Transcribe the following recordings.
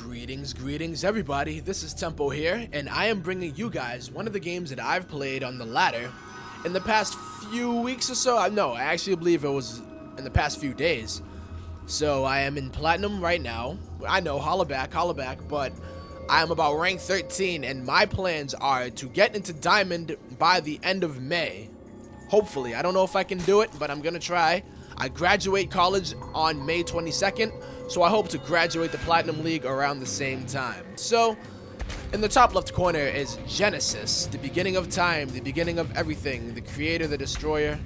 Greetings everybody, this is TempO here, and I am bringing you guys one of the games that I've played on the ladder in the past few weeks or so. No, I actually believe it was in the past few days. So I am in Platinum right now. I know, holla back, but I am about rank 13, and my plans are to get into Diamond by the end of May. Hopefully, I don't know if I can do it, but I'm gonna try. I graduate college on May 22nd, so I hope to graduate the Platinum League around the same time. So, in the top left corner is Genesis, the beginning of time, the beginning of everything. The creator, the destroyer,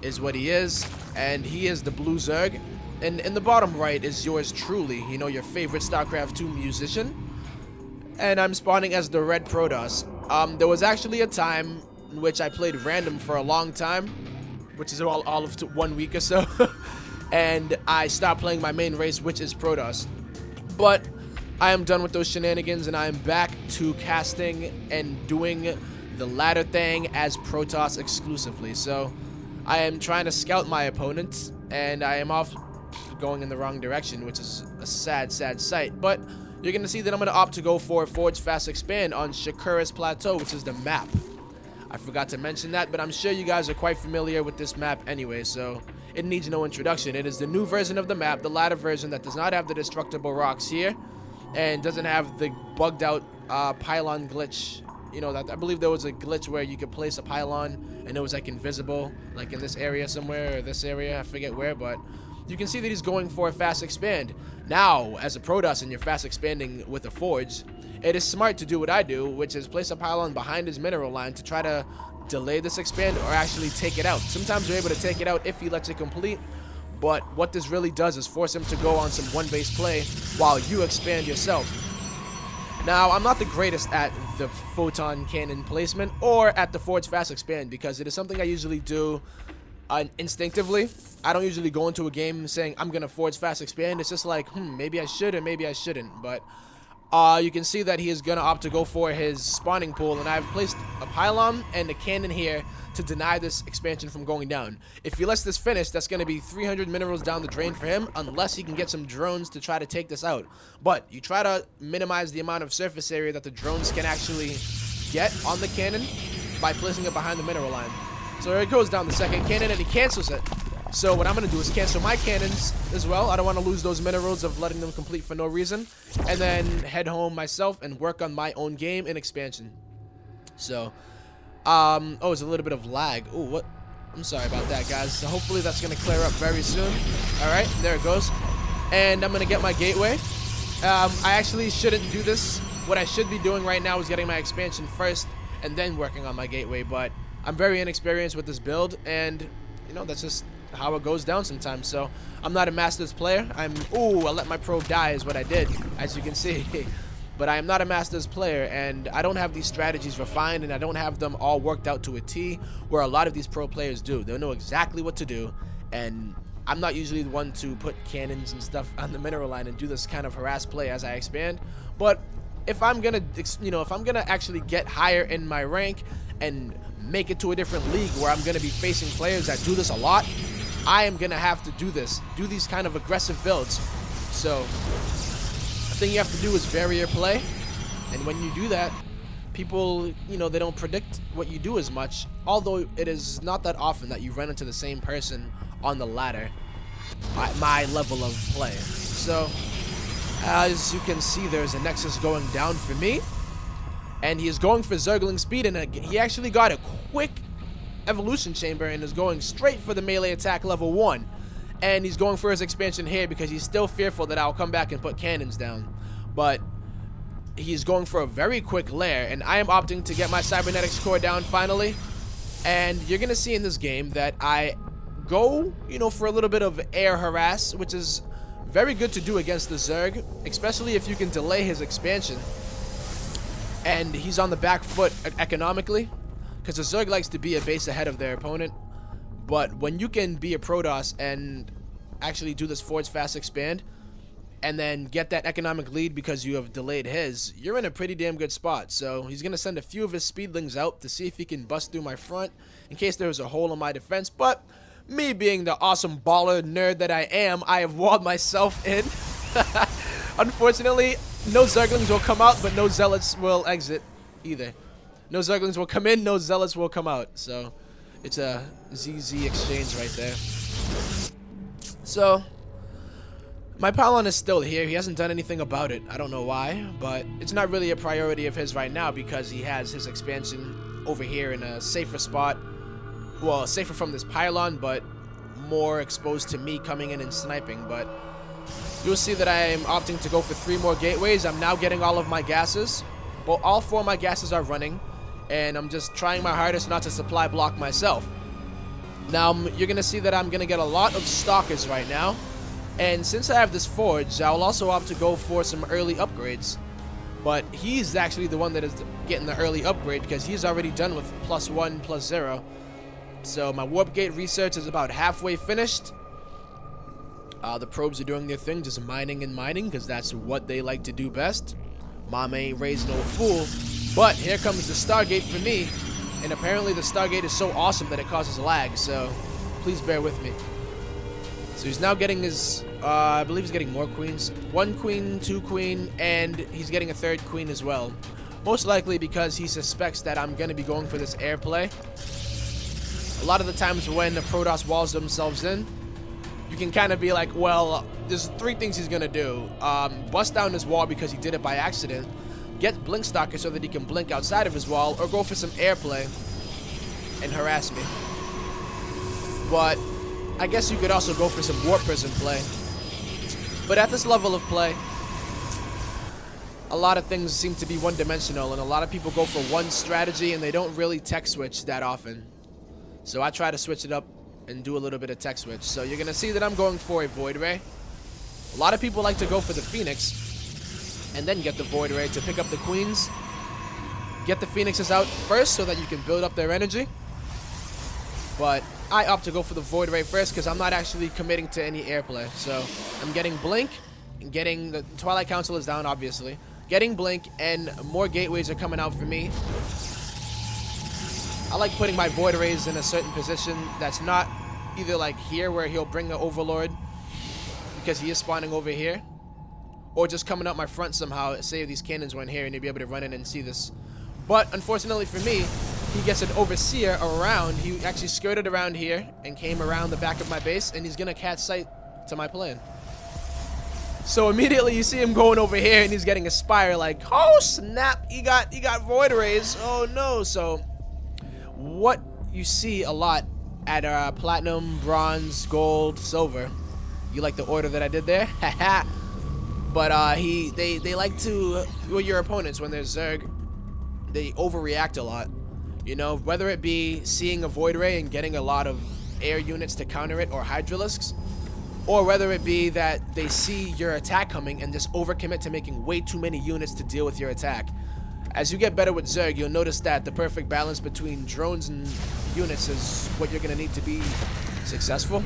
is what he is, and he is the blue Zerg. And in the bottom right is yours truly, you know, your favorite StarCraft 2 musician. And I'm spawning as the red Protoss. There was actually a time in which I played random for a long time, which is all of 1 week or so. And I stopped playing my main race, which is Protoss. But I am done with those shenanigans, and I am back to casting and doing the ladder thing as Protoss exclusively. So I am trying to scout my opponents, and I am off going in the wrong direction, which is a sad sight. But you're going to see that I'm going to opt to go for Forge Fast Expand on Shakuras Plateau, which is the map. I forgot to mention that, but I'm sure you guys are quite familiar with this map anyway, so it needs no introduction. It is the new version of the map, the ladder version that does not have the destructible rocks here, and doesn't have the bugged out pylon glitch. You know, that I believe there was a glitch where you could place a pylon and it was like invisible, like in this area somewhere, or this area, I forget where, but you can see that he's going for a fast expand. Now, as a Protoss and you're fast expanding with a Forge, it is smart to do what I do, which is place a pylon behind his mineral line to try to delay this expand or actually take it out. Sometimes you're able to take it out if he lets it complete, but what this really does is force him to go on some one-base play while you expand yourself. Now, I'm not the greatest at the photon cannon placement or at the Forge Fast Expand because it is something I usually do instinctively. I don't usually go into a game saying I'm gonna Forge Fast Expand. It's just like, maybe I should or maybe I shouldn't. But you can see that he is gonna opt to go for his spawning pool, and I've placed a pylon and a cannon here to deny this expansion from going down. If he lets this finish, that's gonna be 300 minerals down the drain for him, unless he can get some drones to try to take this out. But you try to minimize the amount of surface area that the drones can actually get on the cannon by placing it behind the mineral line. So it goes down the second cannon and he cancels it. So what I'm going to do is cancel my cannons as well. I don't want to lose those minerals of letting them complete for no reason. And then head home myself and work on my own game in expansion. So, oh, it's a little bit of lag. Oh, what? I'm sorry about that, guys. So hopefully that's going to clear up very soon. All right, there it goes. And I'm going to get my gateway. I actually shouldn't do this. What I should be doing right now is getting my expansion first and then working on my gateway. But I'm very inexperienced with this build, and you know, that's just how it goes down sometimes. So I'm not a Masters player. I let my probe die is what I did, as you can see. But I am not a Masters player, and I don't have these strategies refined, and I don't have them all worked out to a T, where a lot of these pro players do. They know exactly what to do, and I'm not usually the one to put cannons and stuff on the mineral line and do this kind of harass play as I expand. But if I'm gonna, if I'm gonna actually get higher in my rank and make it to a different league where I'm gonna be facing players that do this a lot, I am gonna have to do these kind of aggressive builds. So the thing you have to do is vary your play, and when you do that, people, you know, they don't predict what you do as much, although it is not that often that you run into the same person on the ladder at my level of play. So as you can see, there's a Nexus going down for me, and he is going for Zergling speed, and he actually got a quick evolution chamber and is going straight for the melee attack level 1. And he's going for his expansion here because he's still fearful that I'll come back and put cannons down. But he's going for a very quick lair, and I am opting to get my cybernetics core down finally. And you're gonna see in this game that I go, you know, for a little bit of air harass, which is very good to do against the Zerg, especially if you can delay his expansion and he's on the back foot economically, because the Zerg likes to be a base ahead of their opponent. But when you can be a Protoss and actually do this Forge Fast Expand and then get that economic lead because you have delayed his, you're in a pretty damn good spot. So he's going to send a few of his speedlings out to see if he can bust through my front in case there was a hole in my defense. But me being the awesome baller nerd that I am, I have walled myself in. Unfortunately, No Zerglings will come out, but no Zealots will exit either. No Zerglings will come in, no Zealots will come out. So it's a ZZ exchange right there. So my pylon is still here. He hasn't done anything about it. I don't know why, but it's not really a priority of his right now because he has his expansion over here in a safer spot. Well, safer from this pylon, but more exposed to me coming in and sniping. But you'll see that I am opting to go for 3 more gateways. I'm now getting all of my gases. Well, all 4 of my gases are running, and I'm just trying my hardest not to supply block myself. Now, you're going to see that I'm going to get a lot of stalkers right now. And since I have this forge, I'll also opt to go for some early upgrades. But he's actually the one that is getting the early upgrade because he's already done with +1, +0. So my warp gate research is about halfway finished. The probes are doing their thing, just mining and mining, because that's what they like to do best. Mama ain't raised no fool. But here comes the Stargate for me. And apparently the Stargate is so awesome that it causes lag, so please bear with me. So he's now getting his, I believe he's getting more queens. 1 queen, 2 queen, and he's getting a 3rd queen as well. Most likely because he suspects that I'm going to be going for this air play. A lot of the times when the Protoss walls themselves in, you can kind of be like, well, there's 3 things he's going to do. Bust down his wall because he did it by accident. Get Blink Stalker so that he can blink outside of his wall, or go for some air play and harass me. But I guess you could also go for some Warp Prison play. But at this level of play, a lot of things seem to be one-dimensional, and a lot of people go for one strategy and they don't really tech switch that often. So I try to switch it up and do a little bit of tech switch. So you're going to see that I'm going for a Void Ray. A lot of people like to go for the Phoenix and then get the Void Ray to pick up the queens. Get the Phoenixes out first so that you can build up their energy. But I opt to go for the Void Ray first because I'm not actually committing to any airplay. So I'm getting Blink and getting the Twilight Council is down, obviously. Getting Blink and more gateways are coming out for me. I like putting my Void Rays in a certain position that's not either like here where he'll bring the Overlord because he is spawning over here, or just coming up my front somehow. Say if these cannons went here and you'd be able to run in and see this. But unfortunately for me, he gets an Overseer around. He actually skirted around here and came around the back of my base, and he's gonna catch sight to my plan. So immediately you see him going over here and he's getting a Spire like, oh snap, he got Void Rays. Oh no. So what you see a lot at Platinum, Bronze, Gold, Silver, you like the order that I did there? Haha. But they like to, well, your opponents, when they're Zerg, they overreact a lot. You know, whether it be seeing a Void Ray and getting a lot of air units to counter it, or Hydralisks, or whether it be that they see your attack coming and just overcommit to making way too many units to deal with your attack. As you get better with Zerg, you'll notice that the perfect balance between drones and units is what you're going to need to be successful.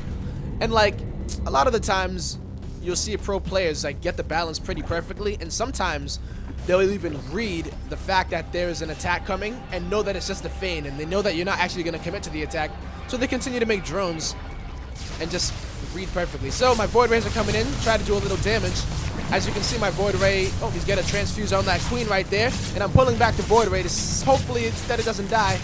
And like, a lot of the times, you'll see pro players like get the balance pretty perfectly, and sometimes they'll even read the fact that there is an attack coming and know that it's just a feign, and they know that you're not actually going to commit to the attack, so they continue to make drones and just read perfectly. So my Void Rays are coming in, try to do a little damage. As you can see, my Void Ray, oh, he's got a transfuse on that queen right there, and I'm pulling back the Void Ray to hopefully that it doesn't die.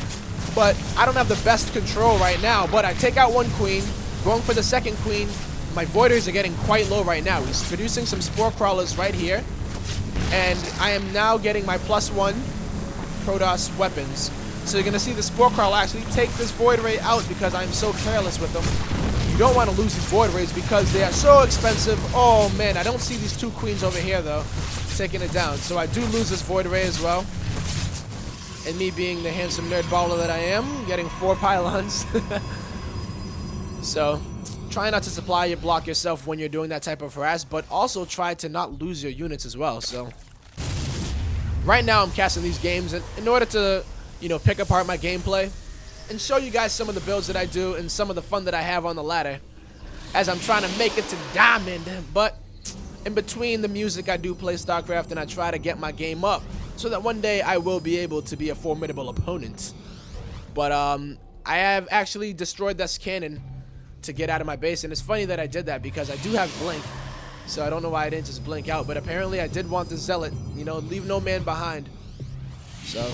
But I don't have the best control right now, but I take out 1 queen, going for the 2nd queen. My Void Rays are getting quite low right now. He's producing some Spore Crawlers right here, and I am now getting my +1 Protoss weapons. So you're going to see the Spore Crawler actually take this Void Ray out because I'm so careless with them. You don't want to lose these Void Rays because they are so expensive. Oh man, I don't see these 2 queens over here though, taking it down. So I do lose this Void Ray as well. And me being the handsome nerd baller that I am, getting 4 pylons. So try not to supply your block yourself when you're doing that type of harass, but also try to not lose your units as well. So right now I'm casting these games in order to, you know, pick apart my gameplay and show you guys some of the builds that I do and some of the fun that I have on the ladder as I'm trying to make it to Diamond. But in between the music, I do play StarCraft, and I try to get my game up so that one day I will be able to be a formidable opponent. But I have actually destroyed this cannon to get out of my base, and it's funny that I did that because I do have Blink, So I don't know why I didn't just blink out, but apparently I did want the Zealot, you know, leave no man behind. So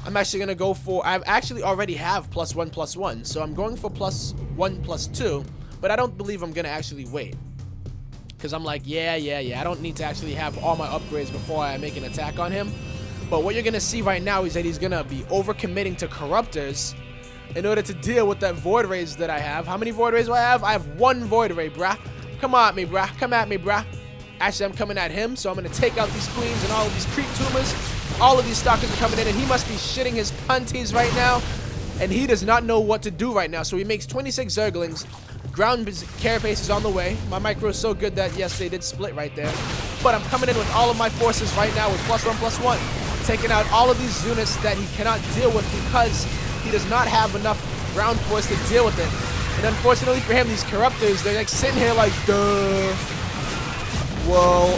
I'm actually going to go for, I actually already have +1/+1, so I'm going for +1/+2, but I don't believe I'm going to actually wait. Because I'm like, yeah, I don't need to actually have all my upgrades before I make an attack on him. But what you're going to see right now is that he's going to be overcommitting to Corruptors in order to deal with that Void Rays that I have. How many Void Rays do I have? I have 1 Void Ray, brah. Come at me, brah. Come at me, brah. Actually, I'm coming at him, so I'm going to take out these Queens and all of these Creep Tumors. All of these Stalkers are coming in, and he must be shitting his punties right now. And he does not know what to do right now. So he makes 26 Zerglings. Ground Carapace is on the way. My micro is so good that, yes, they did split right there. But I'm coming in with all of my forces right now with +1/+1. Taking out all of these units that he cannot deal with because he does not have enough ground force to deal with it. And unfortunately for him, these Corruptors, they're like sitting here like, duh. Well,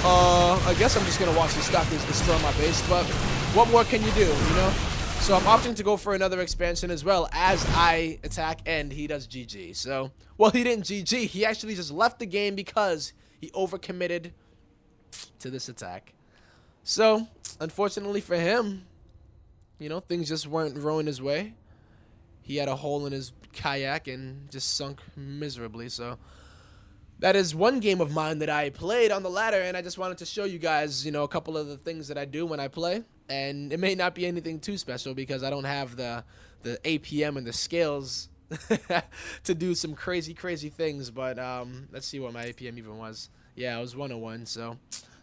I guess I'm just going to watch these Stalkers destroy my base. But what more can you do, you know? So I'm opting to go for another expansion as well as I attack and he does GG. So, well, he didn't GG. He actually just left the game because he overcommitted to this attack. So, unfortunately for him, you know, things just weren't rowing his way. He had a hole in his kayak and just sunk miserably. So, that is one game of mine that I played on the ladder, and I just wanted to show you guys, you know, a couple of the things that I do when I play. And it may not be anything too special because I don't have the APM and the scales to do some crazy things. But let's see what my APM even was. Yeah, it was 101, so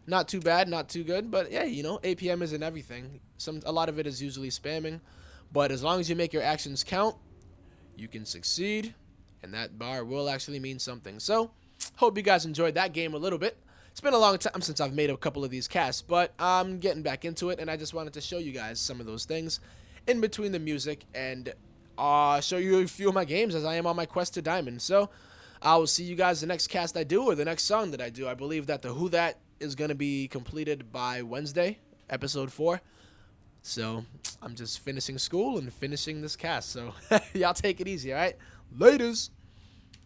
not too bad, not too good. But yeah, you know, APM isn't everything. A lot of it is usually spamming. But as long as you make your actions count, you can succeed, and that bar will actually mean something. So, hope you guys enjoyed that game a little bit. It's been a long time since I've made a couple of these casts, but I'm getting back into it, and I just wanted to show you guys some of those things in between the music and show you a few of my games as I am on my quest to Diamond. So, I will see you guys the next cast I do or the next song that I do. I believe that the Who That is going to be completed by Wednesday, episode 4. So, I'm just finishing school and finishing this cast. So, y'all take it easy, all right? Laters!